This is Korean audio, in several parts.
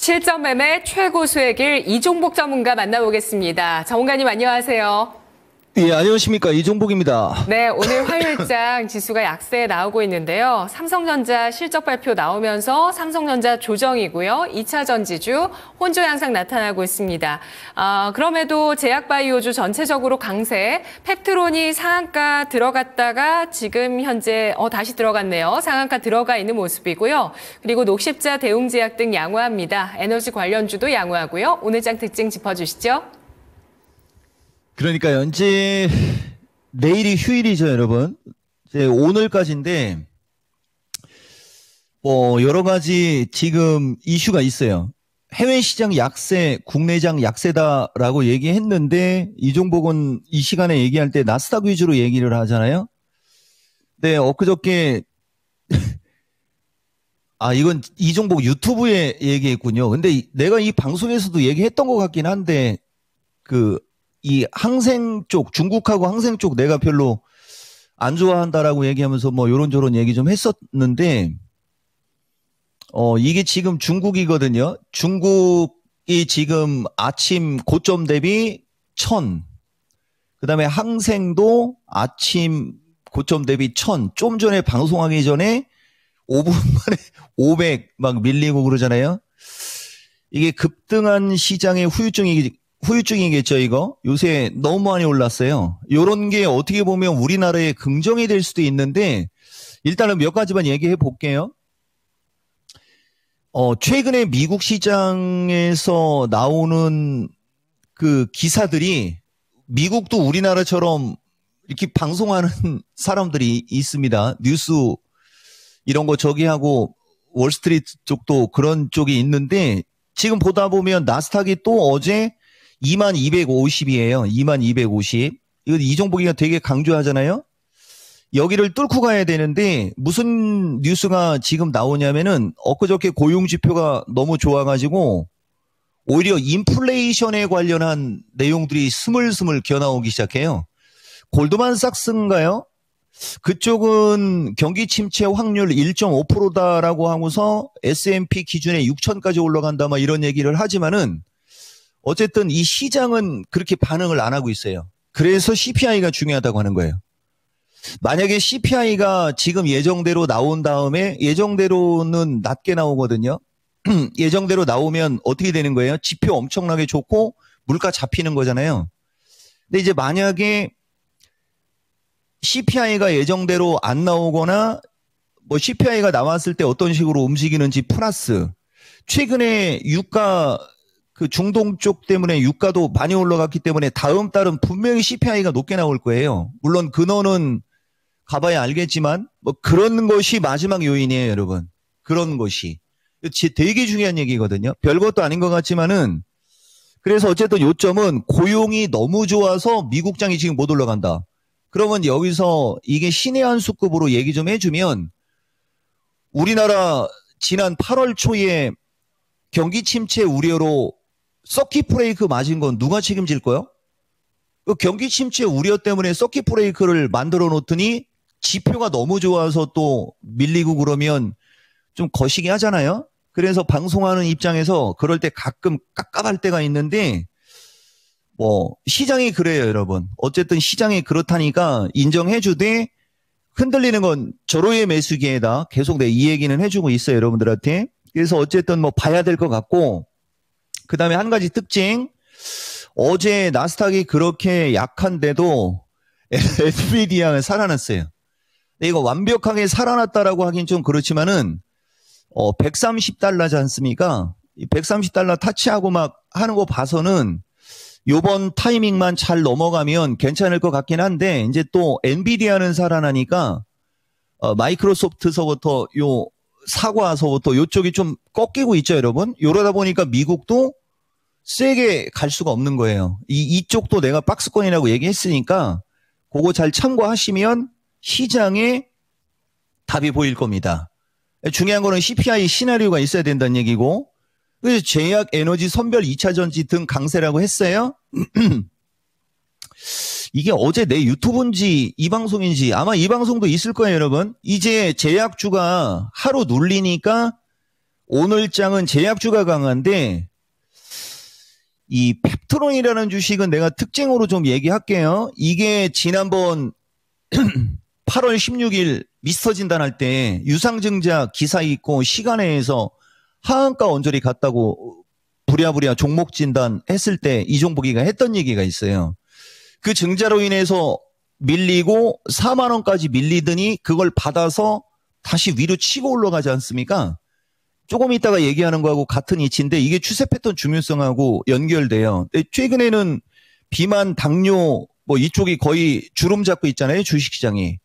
실전 매매 최고 수의 길 이종복 전문가 만나보겠습니다. 전문가님 안녕하세요. 예, 안녕하십니까. 이종복입니다. 네, 오늘 화요일장 지수가 약세에 나오고 있는데요. 삼성전자 실적 발표 나오면서 삼성전자 조정이고요. 2차 전지주 혼조 양상 나타나고 있습니다. 그럼에도 제약바이오주 전체적으로 강세, 펩트론이 상한가 들어갔다가 지금 현재 다시 들어갔네요. 상한가 들어가 있는 모습이고요. 그리고 녹십자, 대웅제약 등 양호합니다. 에너지 관련주도 양호하고요. 오늘 장 특징 짚어주시죠. 그러니까요. 이제 내일이 휴일이죠, 여러분. 이제 오늘까지인데 여러 가지 지금 이슈가 있어요. 해외 시장 약세, 국내장 약세다라고 얘기했는데 이종복은 이 시간에 얘기할 때 나스닥 위주로 얘기를 하잖아요. 네, 엊그저께 이건 이종복 유튜브에 얘기했군요. 근데 내가 이 방송에서도 얘기했던 것 같긴 한데 이 항생 쪽, 중국하고 항생 쪽 내가 별로 안 좋아한다라고 얘기하면서 요런저런 얘기 좀 했었는데, 이게 지금 중국이거든요. 중국이 지금 아침 고점 대비 1000, 그 다음에 항생도 아침 고점 대비 1000, 좀 전에 방송하기 전에 5분 만에 500 막 밀리고 그러잖아요. 이게 급등한 시장의 후유증이겠죠, 이거? 요새 너무 많이 올랐어요. 요런 게 어떻게 보면 우리나라의 긍정이 될 수도 있는데, 일단은 몇 가지만 얘기해 볼게요. 최근에 미국 시장에서 나오는 그 기사들이 미국도 우리나라처럼 이렇게 방송하는 사람들이 있습니다. 뉴스 이런 거 저기 하고 월스트리트 쪽도 그런 쪽이 있는데, 지금 보다 보면 나스닥이 또 어제 2250이에요. 2250. 이건 이종복이가 되게 강조하잖아요. 여기를 뚫고 가야 되는데 무슨 뉴스가 지금 나오냐면은 엊그저께 고용지표가 너무 좋아가지고 오히려 인플레이션에 관련한 내용들이 스물스물 겨나오기 시작해요. 골드만삭스인가요? 그쪽은 경기 침체 확률 1.5%다라고 하고서 S&P 기준에 6천까지 올라간다 막 이런 얘기를 하지만은 어쨌든 이 시장은 그렇게 반응을 안 하고 있어요. 그래서 CPI가 중요하다고 하는 거예요. 만약에 CPI가 지금 예정대로 나온 다음에, 예정대로는 낮게 나오거든요. 예정대로 나오면 어떻게 되는 거예요? 지표 엄청나게 좋고 물가 잡히는 거잖아요. 근데 이제 만약에 CPI가 예정대로 안 나오거나 CPI가 나왔을 때 어떤 식으로 움직이는지 플러스 최근에 유가 중동 쪽 때문에 유가도 많이 올라갔기 때문에 다음 달은 분명히 CPI가 높게 나올 거예요. 물론 근원은 가봐야 알겠지만 그런 것이 마지막 요인이에요, 여러분. 그런 것이. 되게 중요한 얘기거든요. 별것도 아닌 것 같지만은, 그래서 어쨌든 요점은 고용이 너무 좋아서 미국장이 지금 못 올라간다. 그러면 여기서 이게 신의 한 수급으로 얘기 좀 해주면, 우리나라 지난 8월 초에 경기 침체 우려로 서킷 브레이크 맞은 건 누가 책임질 거요? 경기 침체 우려 때문에 서킷 브레이크를 만들어 놓더니 지표가 너무 좋아서 또 밀리고 그러면 좀 거시기 하잖아요. 그래서 방송하는 입장에서 그럴 때 가끔 깝깝할 때가 있는데 시장이 그래요, 여러분. 어쨌든 시장이 그렇다니까 인정해 주되 흔들리는 건 절호의 매수기에다 계속 내 이 얘기는 해주고 있어요, 여러분들한테. 그래서 어쨌든 봐야 될 것 같고, 그 다음에 한 가지 특징, 어제 나스닥이 그렇게 약한데도 엔비디아는 살아났어요. 근데 이거 완벽하게 살아났다라고 하긴 좀 그렇지만은 130달러지 않습니까? 이 130달러 타치하고 막 하는 거 봐서는 요번 타이밍만 잘 넘어가면 괜찮을 것 같긴 한데, 이제 또 엔비디아는 살아나니까 마이크로소프트서부터 사과서부터 요쪽이 좀 꺾이고 있죠, 여러분. 이러다 보니까 미국도 세게 갈 수가 없는 거예요. 이쪽도 내가 박스권이라고 얘기했으니까 그거 잘 참고하시면 시장에 답이 보일 겁니다. 중요한 거는 CPI 시나리오가 있어야 된다는 얘기고, 그래서 제약, 에너지, 선별, 2차 전지 등 강세라고 했어요. 이게 어제 내 유튜브인지 이 방송인지 아마 이 방송도 있을 거예요, 여러분. 이제 제약주가 하루 눌리니까 오늘 장은 제약주가 강한데 이 펩트론이라는 주식은 내가 특징으로 좀 얘기할게요. 이게 지난번 8월 16일 미스터 진단할 때 유상증자 기사 있고 시간에서 하한가 언저리 갔다고 부랴부랴 종목 진단 했을 때 이종복이가 했던 얘기가 있어요. 그 증자로 인해서 밀리고 4만 원까지 밀리더니 그걸 받아서 다시 위로 치고 올라가지 않습니까? 조금 있다가 얘기하는 거하고 같은 이치인데 이게 추세 패턴 중요성하고 연결돼요. 최근에는 비만, 당뇨 뭐 이쪽이 거의 주름 잡고 있잖아요. 주식시장이.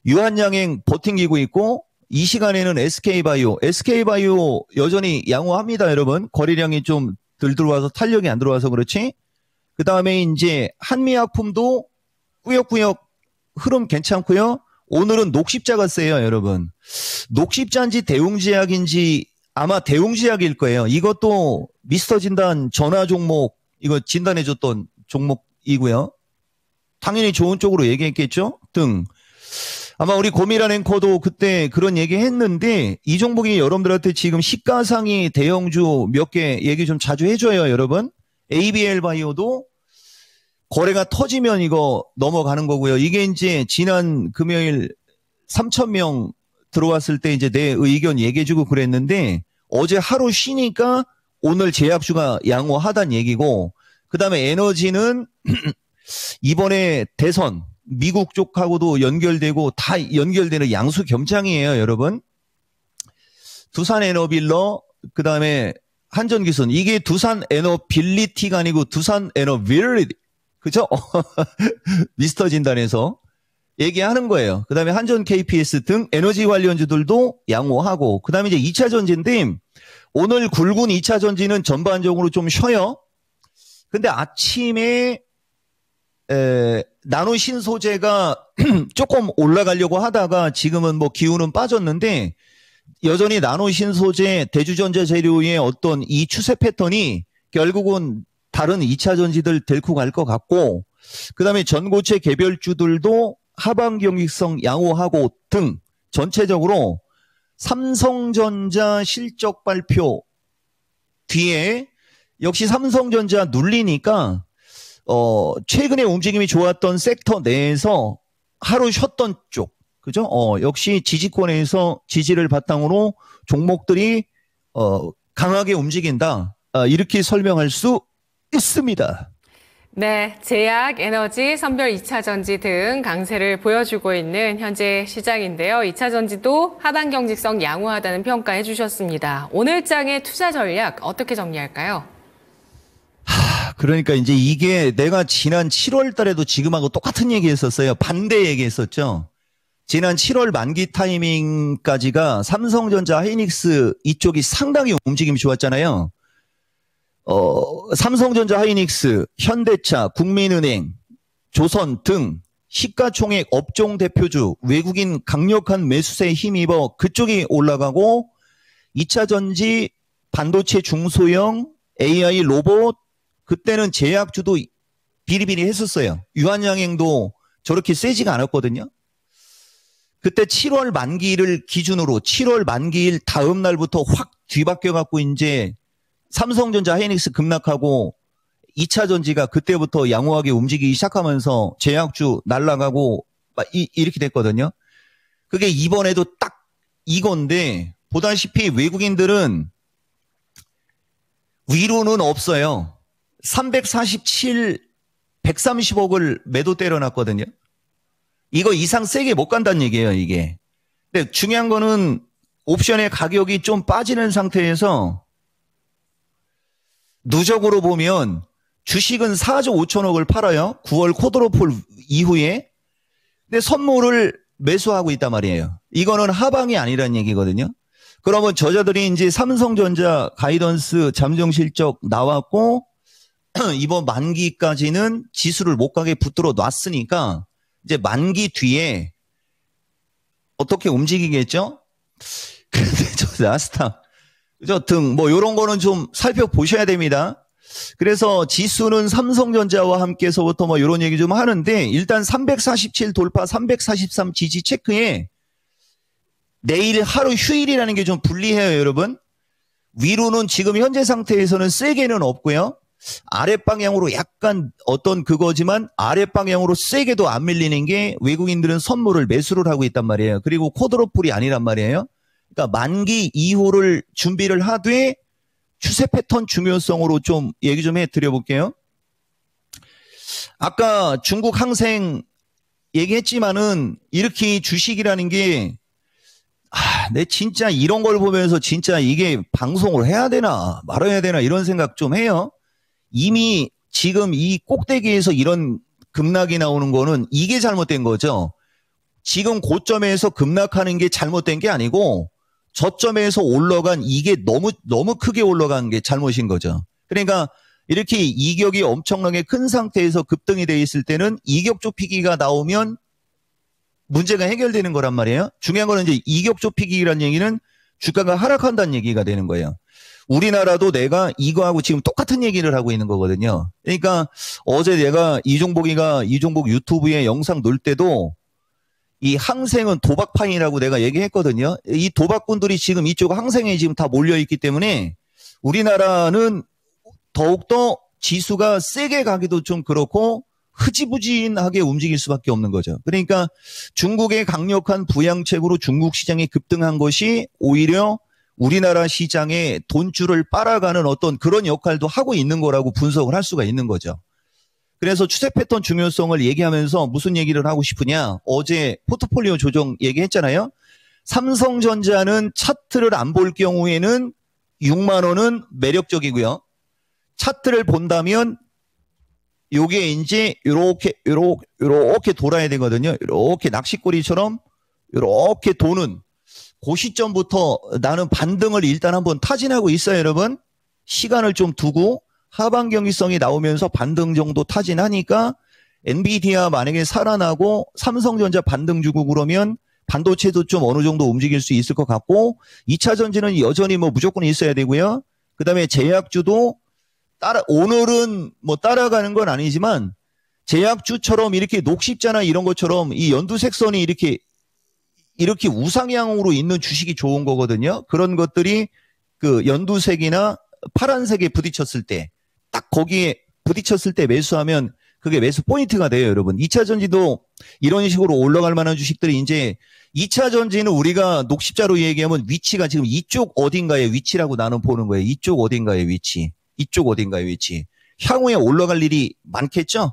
유한양행 버팅기고 있고 이 시간에는 SK바이오 여전히 양호합니다. 여러분. 거래량이 좀 덜 들어와서 탄력이 안 들어와서 그렇지. 그 다음에 이제 한미약품도 꾸역꾸역 흐름 괜찮고요. 오늘은 녹십자가 세요. 여러분. 녹십자인지 대웅제약인지 아마 대웅제약일 거예요. 이것도 미스터 진단 전화 종목 이거 진단해줬던 종목이고요. 당연히 좋은 쪽으로 얘기했겠죠. 등. 아마 우리 고미란 앵커도 그때 그런 얘기 했는데 이 종목이 여러분들한테 지금 시가상위 대형주 몇 개 얘기 좀 자주 해줘요. 여러분. ABL 바이오도 거래가 터지면 이거 넘어가는 거고요. 이게 이제 지난 금요일 3,000명 들어왔을 때 이제 내 의견 얘기해주고 그랬는데 어제 하루 쉬니까 오늘 제약주가 양호하단 얘기고 그 다음에 에너지는 이번에 대선 미국 쪽하고도 연결되고 다 연결되는 양수 겸장이에요. 여러분. 두산 에너빌러 그 다음에 한전기술 이게 두산 에너빌리티가 아니고 두산 에너빌리티 그죠? 미스터 진단에서 얘기하는 거예요. 그 다음에 한전 KPS 등 에너지 관련주들도 양호하고 그 다음에 이제 2차 전지인데 오늘 굵은 2차 전지는 전반적으로 좀 쉬어요. 근데 아침에 나노 신소재가 조금 올라가려고 하다가 지금은 뭐 기운은 빠졌는데 여전히 나노 신소재 대주전자 재료의 어떤 이 추세 패턴이 결국은 다른 2차 전지들 데리고 갈 것 같고 그 다음에 전고체 개별주들도 하반 경직성 양호하고 등 전체적으로 삼성전자 실적 발표 뒤에 역시 삼성전자 눌리니까 최근에 움직임이 좋았던 섹터 내에서 하루 쉬었던 쪽 그죠? 역시 지지권에서 지지를 바탕으로 종목들이 강하게 움직인다. 이렇게 설명할 수 있습니다. 네, 제약, 에너지, 선별 2차 전지 등 강세를 보여주고 있는 현재 시장인데요. 2차 전지도 하반 경직성 양호하다는 평가해 주셨습니다. 오늘 장의 투자 전략 어떻게 정리할까요? 그러니까 이제 이게 내가 지난 7월 달에도 지금하고 똑같은 얘기 했었어요. 반대 얘기 했었죠. 지난 7월 만기 타이밍까지가 삼성전자, 하이닉스 이쪽이 상당히 움직임이 좋았잖아요. 삼성전자, 하이닉스, 현대차, 국민은행, 조선 등 시가총액 업종 대표주 외국인 강력한 매수세에 힘입어 그쪽이 올라가고 2차 전지, 반도체 중소형, AI 로봇 그때는 제약주도 비리비리 했었어요. 유한양행도 저렇게 세지가 않았거든요. 그때 7월 만기를 기준으로 7월 만기일 다음 날부터 확 뒤바뀌어 갖고 이제 삼성전자, 하이닉스 급락하고 2차 전지가 그때부터 양호하게 움직이기 시작하면서 제약주 날아가고 이렇게 됐거든요. 그게 이번에도 딱 이건데 보다시피 외국인들은 위로는 없어요. 347, 130억을 매도 때려놨거든요. 이거 이상 세게 못 간다는 얘기예요, 이게. 근데 중요한 거는 옵션의 가격이 좀 빠지는 상태에서 누적으로 보면 주식은 4조 5천억을 팔아요. 9월 쿼드로폴 이후에. 근데 선물을 매수하고 있단 말이에요. 이거는 하방이 아니란 얘기거든요. 그러면 저자들이 이제 삼성전자 가이던스 잠정 실적 나왔고 이번 만기까지는 지수를 못 가게 붙들어 놨으니까 이제 만기 뒤에 어떻게 움직이겠죠? 근데 저 나스닥 그죠? 등 뭐 이런 거는 좀 살펴보셔야 됩니다. 그래서 지수는 삼성전자와 함께서부터 뭐 이런 얘기 좀 하는데 일단 347 돌파 343 지지 체크에 내일 하루 휴일이라는 게 좀 불리해요, 여러분. 위로는 지금 현재 상태에서는 세게는 없고요. 아랫방향으로 약간 어떤 그거지만 아랫방향으로 세게도 안 밀리는 게 외국인들은 선물을 매수를 하고 있단 말이에요. 그리고 쿼드러플이 아니란 말이에요. 그러니까 만기 이후를 준비를 하되 추세 패턴 중요성으로 좀 얘기 좀 해드려볼게요. 아까 중국 항생 얘기했지만은 이렇게 주식이라는 게 내 진짜 이런 걸 보면서 진짜 이게 방송을 해야 되나 말아야 되나 이런 생각 좀 해요. 이미 지금 이 꼭대기에서 이런 급락이 나오는 거는 이게 잘못된 거죠. 지금 고점에서 급락하는 게 잘못된 게 아니고 저점에서 올라간 이게 너무 크게 올라간 게 잘못인 거죠. 그러니까 이렇게 이격이 엄청나게 큰 상태에서 급등이 돼 있을 때는 이격 좁히기가 나오면 문제가 해결되는 거란 말이에요. 중요한 거는 이제 이격 좁히기라는 얘기는 주가가 하락한다는 얘기가 되는 거예요. 우리나라도 내가 이거하고 지금 똑같은 얘기를 하고 있는 거거든요. 그러니까 어제 내가 이종복 유튜브에 영상 넣을 때도 이 항생은 도박판이라고 내가 얘기했거든요. 이 도박꾼들이 지금 이쪽 항생에 지금 다 몰려있기 때문에 우리나라는 더욱더 지수가 세게 가기도 좀 그렇고 흐지부진하게 움직일 수밖에 없는 거죠. 그러니까 중국의 강력한 부양책으로 중국 시장이 급등한 것이 오히려 우리나라 시장의 돈줄을 빨아가는 어떤 그런 역할도 하고 있는 거라고 분석을 할 수가 있는 거죠. 그래서 추세 패턴 중요성을 얘기하면서 무슨 얘기를 하고 싶으냐. 어제 포트폴리오 조정 얘기했잖아요. 삼성전자는 차트를 안 볼 경우에는 6만 원은 매력적이고요. 차트를 본다면 요게 이제 요렇게 돌아야 되거든요. 요렇게 낚시꼬리처럼 요렇게 도는 그 시점부터 나는 반등을 일단 한번 타진하고 있어요, 여러분. 시간을 좀 두고 하방 경기성이 나오면서 반등 정도 타진하니까 엔비디아 만약에 살아나고 삼성전자 반등 주고 그러면 반도체도 좀 어느 정도 움직일 수 있을 것 같고 2차 전지는 여전히 뭐 무조건 있어야 되고요. 그다음에 제약주도 오늘은 뭐 따라가는 건 아니지만 제약주처럼 이렇게 녹십자나 이런 것처럼 이 연두색선이 이렇게 우상향으로 있는 주식이 좋은 거거든요. 그런 것들이 그 연두색이나 파란색에 부딪혔을 때 딱 거기에 부딪혔을 때 매수하면 그게 매수 포인트가 돼요, 여러분. 2차 전지도 이런 식으로 올라갈 만한 주식들이 이제 2차 전지는 우리가 녹십자로 얘기하면 위치가 지금 이쪽 어딘가의 위치라고 나는 보는 거예요. 이쪽 어딘가의 위치. 향후에 올라갈 일이 많겠죠?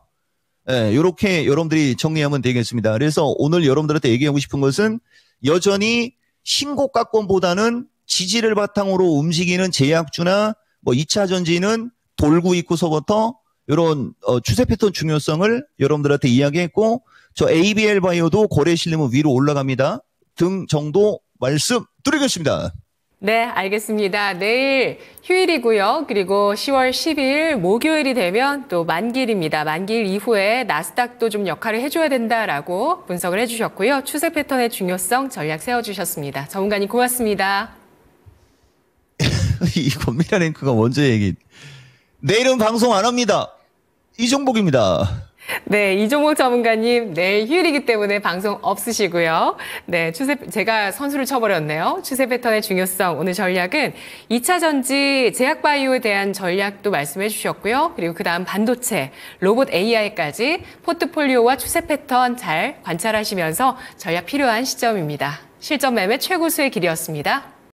예, 요렇게 여러분들이 정리하면 되겠습니다. 그래서 오늘 여러분들한테 얘기하고 싶은 것은 여전히 신고가권보다는 지지를 바탕으로 움직이는 제약주나 뭐 2차 전지는 돌고 있고서부터 이런 추세 패턴 중요성을 여러분들한테 이야기했고 저 ABL 바이오도 거래 실리면 위로 올라갑니다. 등 정도 말씀드리겠습니다. 네, 알겠습니다. 내일 휴일이고요. 그리고 10월 12일 목요일이 되면 또 만기일입니다. 만기일 이후에 나스닥도 좀 역할을 해줘야 된다라고 분석을 해주셨고요. 추세 패턴의 중요성 전략 세워주셨습니다. 전문가님 고맙습니다. 이 권미라 앵커가 먼저 얘기. 내일은 방송 안 합니다. 이종복입니다. 네, 이종복 전문가님 내일 휴일이기 때문에 방송 없으시고요. 네, 제가 선수를 쳐버렸네요. 추세 패턴의 중요성. 오늘 전략은 2차 전지 제약바이오에 대한 전략도 말씀해 주셨고요. 그리고 그다음 반도체, 로봇 AI까지 포트폴리오와 추세 패턴 잘 관찰하시면서 전략 필요한 시점입니다. 실전 매매 최고수의 길이었습니다.